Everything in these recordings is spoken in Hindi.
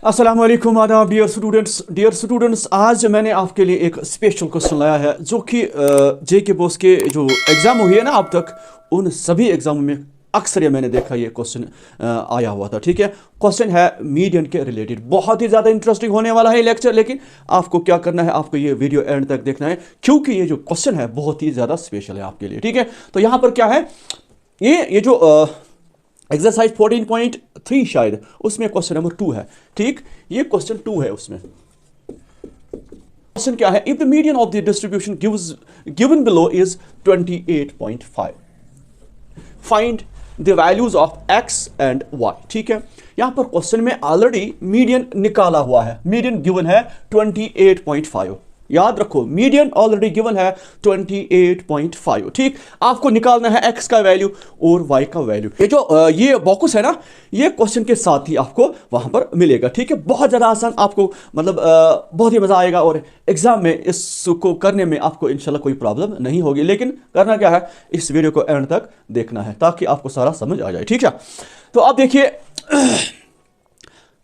अस्सलाम वालेकुम, आदाब डियर स्टूडेंट्स। आज मैंने आपके लिए एक स्पेशल क्वेश्चन लाया है जो कि जे के बोस के जो एग्ज़ाम हुए हैं ना अब तक, उन सभी एग्ज़ामों में अक्सर ये मैंने देखा ये क्वेश्चन आया हुआ था। ठीक है, क्वेश्चन है मीडियन के रिलेटेड। बहुत ही ज़्यादा इंटरेस्टिंग होने वाला है लेक्चर, लेकिन आपको क्या करना है, आपको ये वीडियो एंड तक देखना है क्योंकि ये जो क्वेश्चन है बहुत ही ज़्यादा स्पेशल है आपके लिए। ठीक है, तो यहाँ पर क्या है, ये जो एक्सरसाइज 14.3 शायद उसमें क्वेश्चन नंबर 2 है। ठीक, ये क्वेश्चन 2 है। उसमें क्वेश्चन क्या है, if the median of the distribution given below is 28.5, find the values of x and y. ठीक है, यहां पर क्वेश्चन में ऑलरेडी मीडियन निकाला हुआ है। मीडियन गिवन है 28.5। याद रखो, मीडियन ऑलरेडी गिवन है 28.5। ठीक, आपको निकालना है एक्स का वैल्यू और वाई का वैल्यू। ये जो ये बॉक्स है ना, ये क्वेश्चन के साथ ही आपको वहां पर मिलेगा। ठीक है, बहुत ज़्यादा आसान, आपको मतलब बहुत ही मज़ा आएगा और एग्जाम में इसको करने में आपको इंशाल्लाह कोई प्रॉब्लम नहीं होगी। लेकिन करना क्या है, इस वीडियो को एंड तक देखना है ताकि आपको सारा समझ आ जाए। ठीक है, तो अब देखिए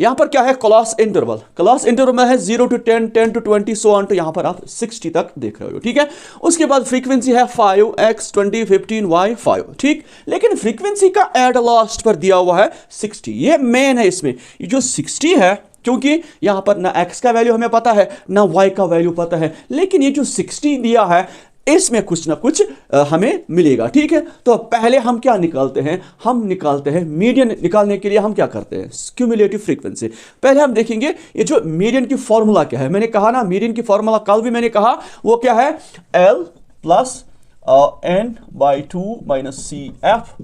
यहां पर क्या है, क्लास इंटरवल। क्लास इंटरवल में है 0 to 10, 10 to 20, सो ऑन, तो यहां पर आप 60 तक देख रहे हो। ठीक है, उसके बाद फ्रीक्वेंसी है 5x 20 15 y 5। ठीक, लेकिन फ्रीक्वेंसी का एड लास्ट पर दिया हुआ है 60। ये मेन है इसमें, ये जो 60 है, क्योंकि यहां पर ना x का वैल्यू हमें पता है ना y का वैल्यू पता है, लेकिन ये जो 60 दिया है इसमें कुछ ना कुछ हमें मिलेगा। ठीक है, तो पहले हम क्या निकालते हैं, हम निकालते हैं मीडियन। निकालने के लिए हम क्या करते हैं, क्यूमुलेटिव फ्रीक्वेंसी। पहले हम देखेंगे ये जो मीडियन की फॉर्मूला क्या है। मैंने कहा ना, मीडियन की फॉर्मूला कल भी मैंने कहा, वो क्या है, L plus n/2 minus c f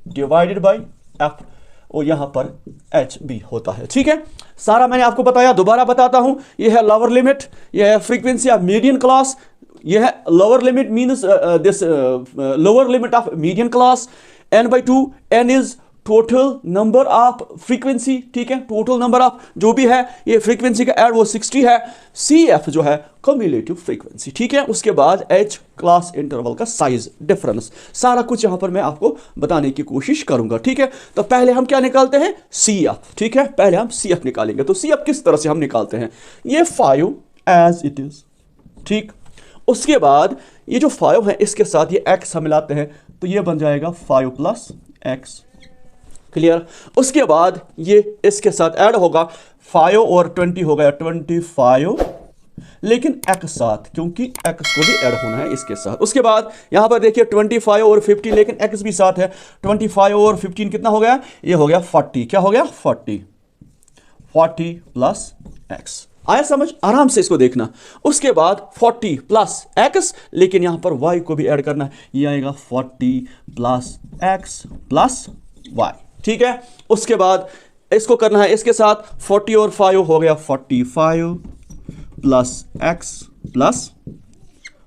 divided by f, और यहां पर एच भी होता है। ठीक है, सारा मैंने आपको बताया, दोबारा बताता हूं। यह है लोअर लिमिट, यह है फ्रीक्वेंसी ऑफ मीडियन क्लास, यह है lower limit means this lower limit of median class. n/2, n is total number of frequency. ठीक है, टोटल नंबर ऑफ जो भी है, ये फ्रीक्वेंसी का एड वो 60 है। CF जो है कम्युलेटिव फ्रीक्वेंसी। ठीक है, उसके बाद H क्लास इंटरवल का साइज डिफरेंस, सारा कुछ यहां पर मैं आपको बताने की कोशिश करूंगा। ठीक है, तो पहले हम क्या निकालते हैं, CF। ठीक है, पहले हम CF निकालेंगे। तो CF किस तरह से हम निकालते हैं, ये 5 एज इट इज। ठीक, उसके बाद ये जो 5 है इसके साथ ये x हम मिलाते हैं, तो ये बन जाएगा 5 प्लस x। क्लियर, उसके बाद ये इसके साथ ऐड होगा, 5 और 20 हो गया 25, लेकिन x साथ, क्योंकि x को भी ऐड होना है इसके साथ। उसके बाद यहां पर देखिए 25 और 15, लेकिन x भी साथ है। 25 और 15 कितना हो गया, ये हो गया 40। क्या हो गया, 40 प्लस x। आया समझ, आराम से इसको देखना। उसके बाद 40 प्लस x, लेकिन यहां पर y को भी ऐड करना है, ये आएगा 40 प्लस x प्लस y। ठीक है, उसके बाद इसको करना है इसके साथ, 40 और 5 हो गया 45 प्लस x प्लस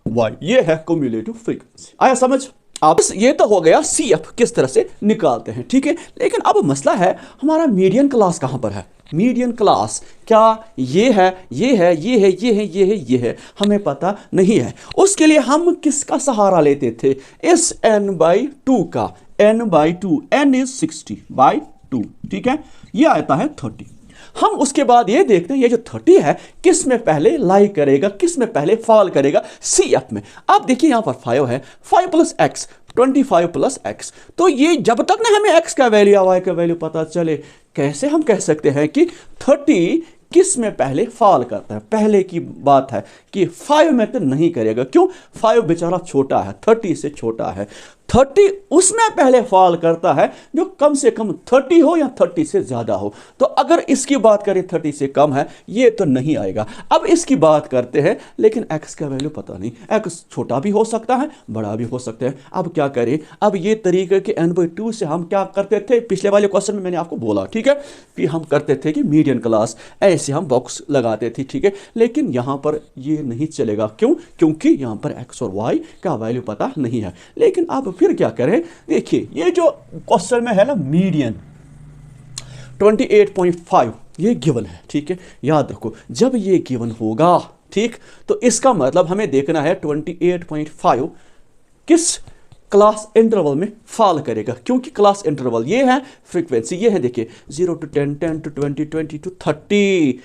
y। ये है क्यूमुलेटिव फ्रीक्वेंसी। आया समझ। अब ये तो हो गया CF किस तरह से निकालते हैं। ठीक है, लेकिन अब मसला है, हमारा मीडियन क्लास कहां पर है। मीडियन क्लास क्या, ये है, ये है, ये है, ये है, ये है, ये है, हमें पता नहीं है। उसके लिए हम किसका सहारा लेते थे, इस n/2 का। n/2, n is 60/2। ठीक है, ये आता है 30। हम उसके बाद ये देखते हैं, ये जो 30 है किस में पहले लाई करेगा, किस में पहले फॉल करेगा, CF में। अब देखिए यहां पर 5 है, 5 प्लस x 25 प्लस x। तो ये जब तक ना हमें x का वैल्यू या y का वैल्यू पता चले, कैसे हम कह सकते हैं कि 30 किस में पहले फॉल करता है। पहले की बात है कि 5 में तो नहीं करेगा, क्यों, 5 बेचारा छोटा है, 30 से छोटा है। 30 उसमें पहले फॉल करता है जो कम से कम 30 हो या 30 से ज्यादा हो। तो अगर इसकी बात करें 30 से कम है, ये तो नहीं आएगा। अब इसकी बात करते हैं, लेकिन x का वैल्यू पता नहीं, x छोटा भी हो सकता है, बड़ा भी हो सकता है। अब क्या करें, अब ये तरीके के n/2 से हम क्या करते थे, पिछले वाले क्वेश्चन में मैंने आपको बोला। ठीक है, कि हम करते थे कि मीडियन क्लास ऐसे हम बॉक्स लगाते थे। ठीक है, लेकिन यहां पर ये नहीं चलेगा, क्यों, क्योंकि यहां पर x और y का वैल्यू पता नहीं है। लेकिन अब फिर क्या करें, देखिए ये जो क्वेश्चन में है ना, मीडियन 28.5 ये गिवन है। ठीक है, याद रखो, जब ये गिवन होगा, ठीक, तो इसका मतलब हमें देखना है 28.5 किस क्लास इंटरवल में फॉल करेगा, क्योंकि क्लास इंटरवल ये है, फ्रीक्वेंसी ये है, देखिए 0 to 10, 10 to 20, 20 to 30,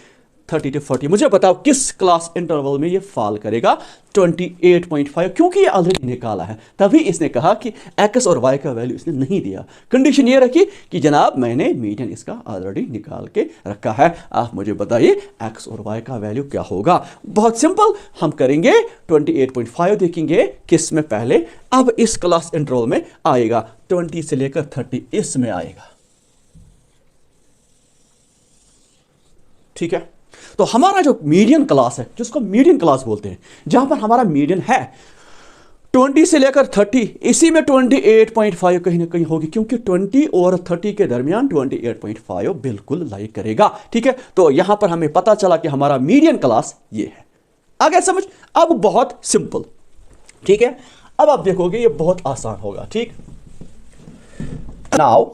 30 to 40। मुझे बताओ किस क्लास इंटरवल में ये फॉल करेगा? 28.5, क्योंकि ये ऑलरेडी निकाला है, तभी इसने कहा कि एक्स और वाई का वैल्यू इसने नहीं दिया। कंडीशन ये रखी कि जनाब मैंने मीडियन इसका ऑलरेडी निकाल के रखा है, आप मुझे बताइए एक्स और वाई का वैल्यू क्या होगा। बहुत सिंपल, हम करेंगे 28.5 देखेंगे किस में पहले, अब इस क्लास इंटरवल में आएगा, 20 से लेकर 30 इसमें आएगा। ठीक है, तो हमारा जो मीडियन क्लास है, जिसको मीडियन क्लास बोलते हैं, जहां पर हमारा मीडियन है 20 से लेकर 30, इसी में 28.5 कहीं ना कहीं होगी, क्योंकि 20 और 30 के दरमियान 28.5 बिल्कुल लाइक करेगा। ठीक है, तो यहां पर हमें पता चला कि हमारा मीडियन क्लास ये है। आ गया समझ? अब बहुत सिंपल। ठीक है, अब आप देखोगे ये बहुत आसान होगा। ठीक, नाउ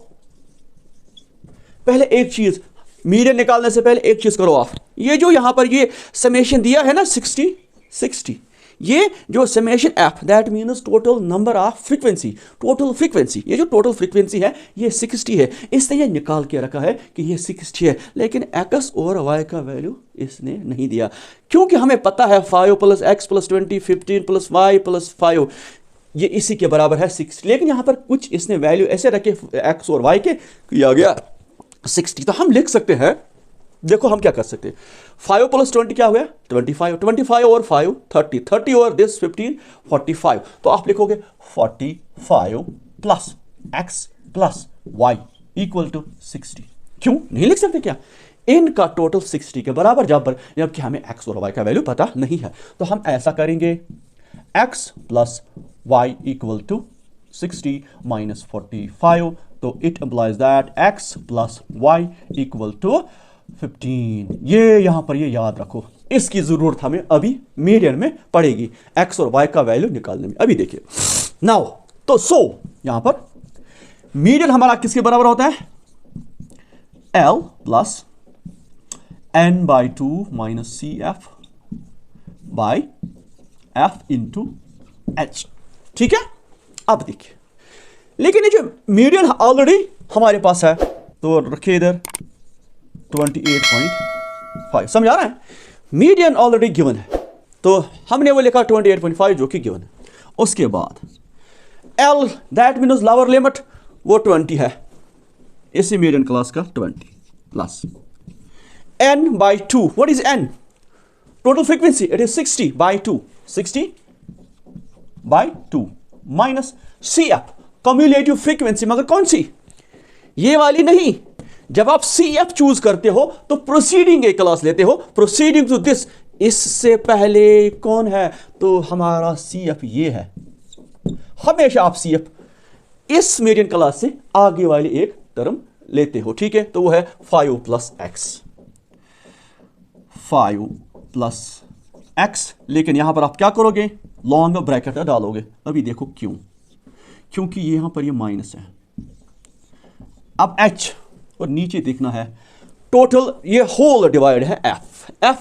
पहले एक चीज, मीडियन निकालने से पहले एक चीज करो आप, ये जो यहां पर ये समेशन दिया है ना 60, ये जो summation F, that means total number of frequency, total frequency, ये जो टोटल फ्रीक्वेंसी है ये 60 है। इसने ये निकाल के रखा है कि ये 60 है, लेकिन एक्स और वाई का वैल्यू इसने नहीं दिया, क्योंकि हमें पता है 5 + x + 20, 15 + y + 5 ये इसी के बराबर है 60, लेकिन यहां पर कुछ इसने वैल्यू ऐसे रखे एक्स और वाई के, किया गया 60। तो हम लिख सकते हैं, देखो हम क्या कर सकते हैं, 5 + 20 क्या हो गया? 25, 25 और 5 30, 30 और दिस 15 45। तो आप लिखोगे 45 + x + y = 60। क्यों नहीं लिख सकते क्या? इनका टोटल 60 के बराबर, जबकि हमें x और y का वैल्यू पता नहीं है। तो हम ऐसा करेंगे, x + y = 60 - 45, तो it implies that x + y = 15। ये यहां पर ये याद रखो, इसकी जरूरत हमें अभी मीडियन में पड़ेगी, x और y का वैल्यू निकालने में। अभी देखिए नाउ, तो यहां पर मीडियन हमारा किसके बराबर होता है? L + n/2 - CF / F × H। ठीक है, अब देखिए, लेकिन ये जो मीडियन ऑलरेडी हमारे पास है, तो रखिए इधर 28.5, समझ आ रहा है? मीडियन ऑलरेडी गिवन है, तो हमने वो लिखा 28.5 जो कि गिवन है। उसके बाद L, that means lower limit, वो 20 है, इसी मीडियन क्लास का 20 plus n/2, what is n? Total frequency, it is 60/2, 60/2 minus CF, cumulative frequency, मगर कौन सी? ये वाली नहीं। जब आप CF चूज करते हो तो प्रोसीडिंग एक क्लास लेते हो, प्रोसीडिंग टू दिस, इससे पहले कौन है? तो हमारा CF ये है। हमेशा आप CF इस मीडियन क्लास से आगे वाली एक टर्म लेते हो। ठीक है, तो वो है 5 + x, 5 + x, लेकिन यहां पर आप क्या करोगे? लॉन्ग ब्रैकेट डालोगे। अभी देखो क्यों, क्योंकि यहां पर ये माइनस है। अब h और नीचे देखना है टोटल, ये होल डिवाइड है f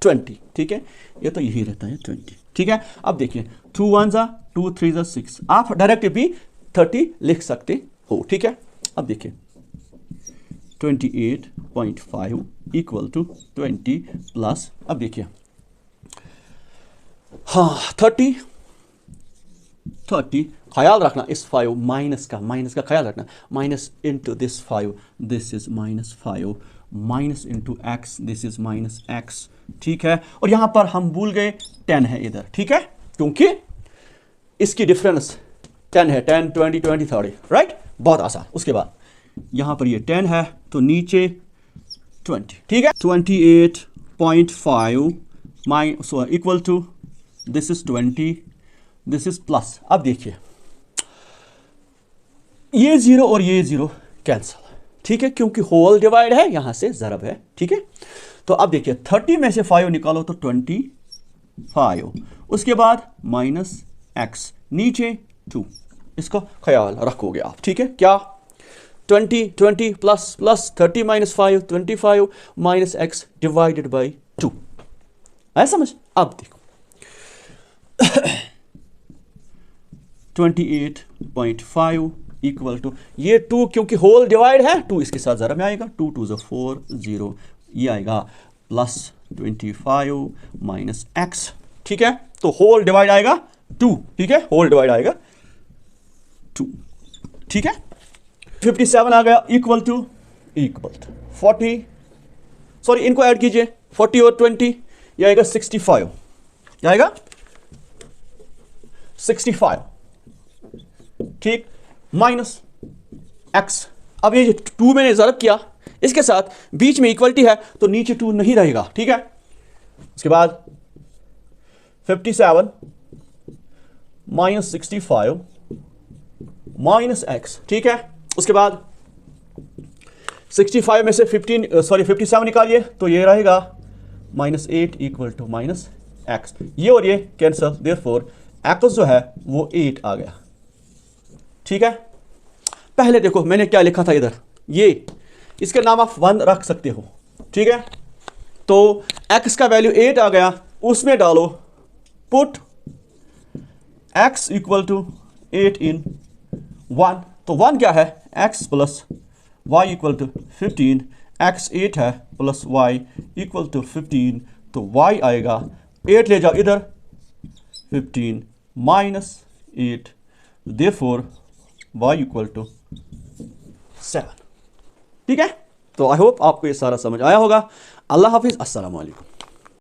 20। ठीक है, ये तो यही रहता है 20। ठीक है, अब देखिए 2 1 2 3 6, आप डायरेक्ट भी 30 लिख सकते हो। ठीक है, अब देखिए 28.5 = 20 प्लस, अब देखिए हाँ 30, ख्याल रखना इस 5 माइनस का ख्याल रखना, minus into this 5, this is -5, minus into x, this is -x। ठीक है, और यहां पर हम भूल गए 10 है इधर। ठीक है, क्योंकि इसकी डिफरेंस 10 है, 10 20 20 30, राइट? बहुत आसान। उसके बाद यहां पर ये 10 है, तो नीचे 20। ठीक है, 28.5 equal to this is 20, this is plus. अब देखिए ये 0 और ये 0 कैंसल। ठीक है, क्योंकि होल डिवाइड है, यहां से ज़रब है। ठीक है, तो अब देखिए 30 में से 5 निकालो तो 25, उसके बाद -x, नीचे 2, इसका ख्याल रखोगे आप। ठीक है, क्या 20 प्लस 30 - 5 25 -x डिवाइडेड बाई 2, है समझ? अब देखो 28.5 इक्वल टू, ये 2 क्योंकि होल डिवाइड है, 2 इसके साथ ज़रा में आएगा, 2 2 ज़ा 4 0, ये आएगा प्लस 25 माइनस एक्स। ठीक है, तो होल डिवाइड आएगा 2, ठीक है, होल डिवाइड आएगा 2। ठीक है, 57 आ गया इक्वल टू 40, सॉरी इनको ऐड कीजिए, 40 और 20 ये आएगा 65, क्या आएगा 65, ठीक, माइनस एक्स। अब ये 2 मैंने ज़रब किया, इसके साथ बीच में इक्वलिटी है तो नीचे 2 नहीं रहेगा। ठीक है, उसके बाद 57 माइनस 65 माइनस एक्स। ठीक है, उसके बाद 65 में से 57 निकालिए तो ये रहेगा -8 इक्वल टू माइनस एक्स। ये और ये कैंसल, देयरफॉर एक्स जो है वो 8 आ गया। ठीक है, पहले देखो मैंने क्या लिखा था इधर, ये इसका नाम आप 1 रख सकते हो। ठीक है, तो x का वैल्यू 8 आ गया, उसमें डालो put x equal to 8 in 1, तो 1 क्या है, x plus y equal to 15, x 8 है प्लस y इक्वल टू 15, तो y आएगा 8 ले जाओ इधर 15 minus 8, therefore y equal to 7। ठीक है, तो आई होप आपको ये सारा समझ आया होगा। अल्लाह हाफिज़, अस्सलाम वालेकुम।